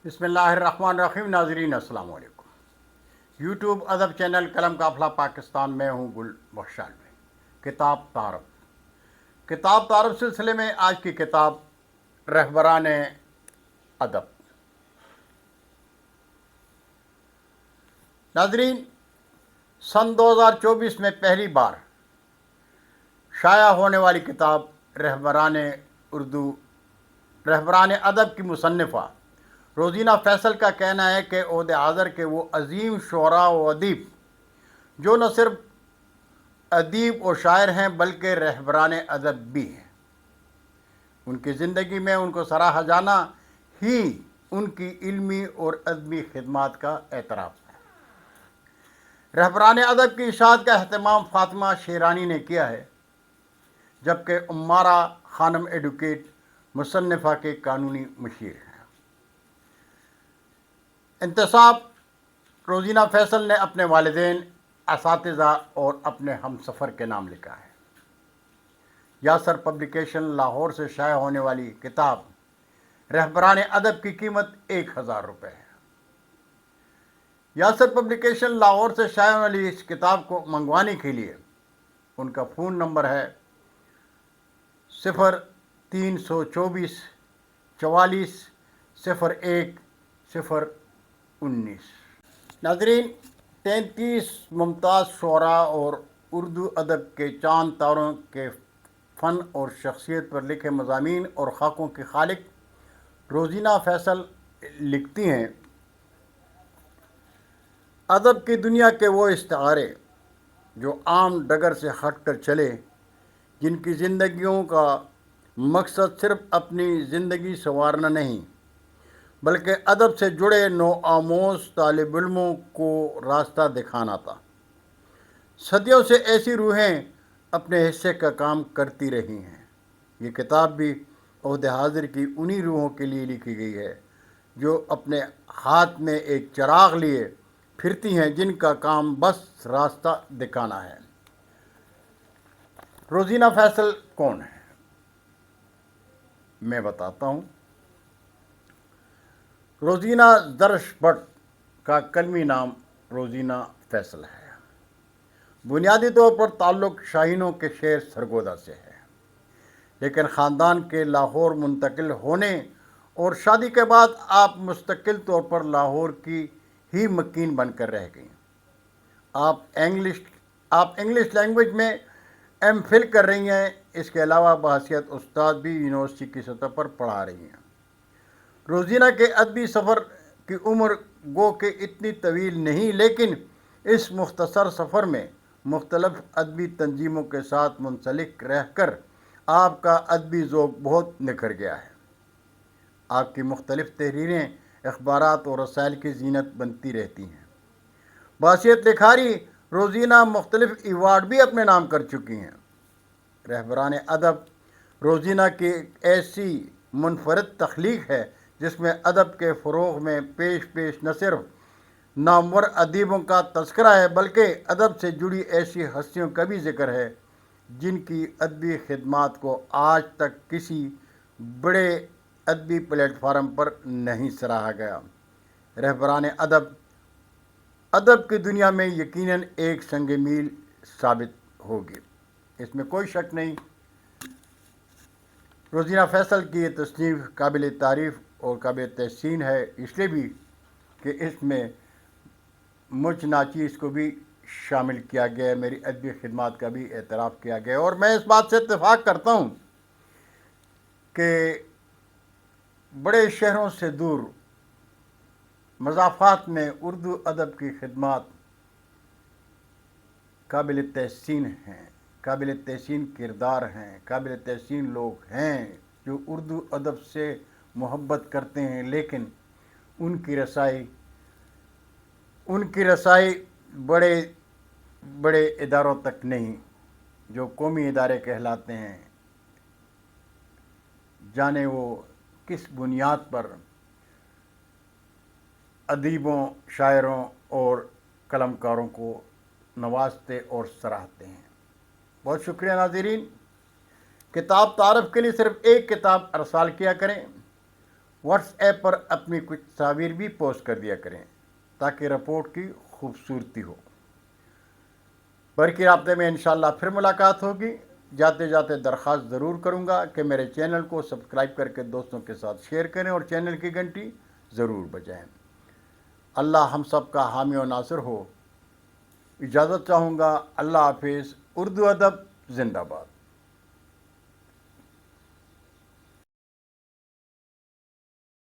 بسم اللہ الرحمن الرحیم. ناظرین السلام علیکم. یوٹیوب ادب چینل قلم قافلہ پاکستان میں ہوں گل بخشال میں. کتاب تعارف سلسلے میں آج کی کتاب رہبران ادب. ناظرین، سن 2024 میں پہلی بار شائع ہونے والی کتاب رہبران ادب کی مصنفہ روزینہ فیصل کا کہنا ہے کہ عہد حاضر کے وہ عظیم شعراء و ادیب جو نہ صرف ادیب و شاعر ہیں بلکہ رہبران ادب بھی ہیں. ان کی زندگی میں ان کو سراہا جانا ہی ان کی علمی اور ادبی خدمات کا اعتراف ہے. رہبران ادب کی اشاعت کا اہتمام فاطمہ شیرانی نے کیا ہے، جبکہ عمارہ خانم ایڈوکیٹ مصنفہ کے قانونی مشیر ہیں. انتصاب روزینہ فیصل نے اپنے والدین، اساتذہ اور اپنے ہم سفر کے نام لکھا ہے. یاسر پبلیکیشن لاہور سے شائع ہونے والی کتاب رہبران ادب کی قیمت 1000 روپے ہے. یاسر پبلیکیشن لاہور سے شائع ہونے والی اس کتاب کو منگوانے کے لیے ان کا فون نمبر ہے 0324 44 01 019. ناظرین، 33 ممتاز شعراء اور اردو ادب کے چاند تاروں کے فن اور شخصیت پر لکھے مضامین اور خاکوں کی خالق روزینہ فیصل لکھتی ہیں: ادب کی دنیا کے وہ استعارے جو عام ڈگر سے ہٹ کر چلے، جن کی زندگیوں کا مقصد صرف اپنی زندگی سنوارنا نہیں بلکہ ادب سے جڑے نو آموز طالب علموں کو راستہ دکھانا تھا. صدیوں سے ایسی روحیں اپنے حصے کا کام کرتی رہی ہیں. یہ کتاب بھی عہد حاضر کی انہی روحوں کے لیے لکھی گئی ہے جو اپنے ہاتھ میں ایک چراغ لیے پھرتی ہیں، جن کا کام بس راستہ دکھانا ہے. روزینہ فیصل کون ہے؟ میں بتاتا ہوں. روزینہ درش بٹ کا کلمی نام روزینہ فیصل ہے. بنیادی طور پر تعلق شاہینوں کے شہر سرگودا سے ہے، لیکن خاندان کے لاہور منتقل ہونے اور شادی کے بعد آپ مستقل طور پر لاہور کی ہی مکین بن کر رہ گئیں. آپ انگلش لینگویج میں ایم فل کر رہی ہیں. اس کے علاوہ بحیثیت استاد بھی یونیورسٹی کی سطح پر پڑھا رہی ہیں. روزینہ کے ادبی سفر کی عمر گو کہ اتنی طویل نہیں، لیکن اس مختصر سفر میں مختلف ادبی تنظیموں کے ساتھ منسلک رہ کر آپ کا ادبی ذوق بہت نکھر گیا ہے. آپ کی مختلف تحریریں اخبارات اور رسائل کی زینت بنتی رہتی ہیں. بحیثیت لکھاری روزینہ مختلف ایوارڈ بھی اپنے نام کر چکی ہیں. رہبران ادب روزینہ کی ایسی منفرد تخلیق ہے جس میں ادب کے فروغ میں پیش نہ صرف نامور ادیبوں کا تذکرہ ہے بلکہ ادب سے جڑی ایسی ہستیوں کا بھی ذکر ہے جن کی ادبی خدمات کو آج تک کسی بڑے ادبی پلیٹ فارم پر نہیں سراہا گیا. رہبران ادب کی دنیا میں یقیناً ایک سنگ میل ثابت ہوگی، اس میں کوئی شک نہیں. روزینہ فیصل کی یہ تصنیف قابل تعریف اور قابل تحسین ہے، اس لیے بھی کہ اس میں مجھ ناچیز کو بھی شامل کیا گیا ہے، میری ادبی خدمات کا بھی اعتراف کیا گیا ہے. اور میں اس بات سے اتفاق کرتا ہوں کہ بڑے شہروں سے دور مضافات میں اردو ادب کی خدمات قابل تحسین ہیں، قابل تحسین کردار ہیں، قابل تحسین لوگ ہیں جو اردو ادب سے محبت کرتے ہیں، لیکن ان کی رسائی بڑے بڑے اداروں تک نہیں جو قومی ادارے کہلاتے ہیں. جانے وہ کس بنیاد پر ادیبوں، شاعروں اور قلم کاروں کو نوازتے اور سراہتے ہیں. بہت شکریہ ناظرین. کتاب تعارف کے لیے صرف ایک کتاب ارسال کیا کریں. واٹس ایپ پر اپنی کچھ تصاویر بھی پوسٹ کر دیا کریں تاکہ رپورٹ کی خوبصورتی ہو۔ برقی رابطے میں انشاءاللہ پھر ملاقات ہوگی۔ جاتے جاتے درخواست ضرور کروں گا کہ میرے چینل کو سبسکرائب کر کے دوستوں کے ساتھ شیئر کریں اور چینل کی گھنٹی ضرور بجائیں۔ اللہ ہم سب کا حامی و ناصر ہو۔ اجازت چاہوں گا۔ اللہ حافظ۔ اردو ادب زندہ باد۔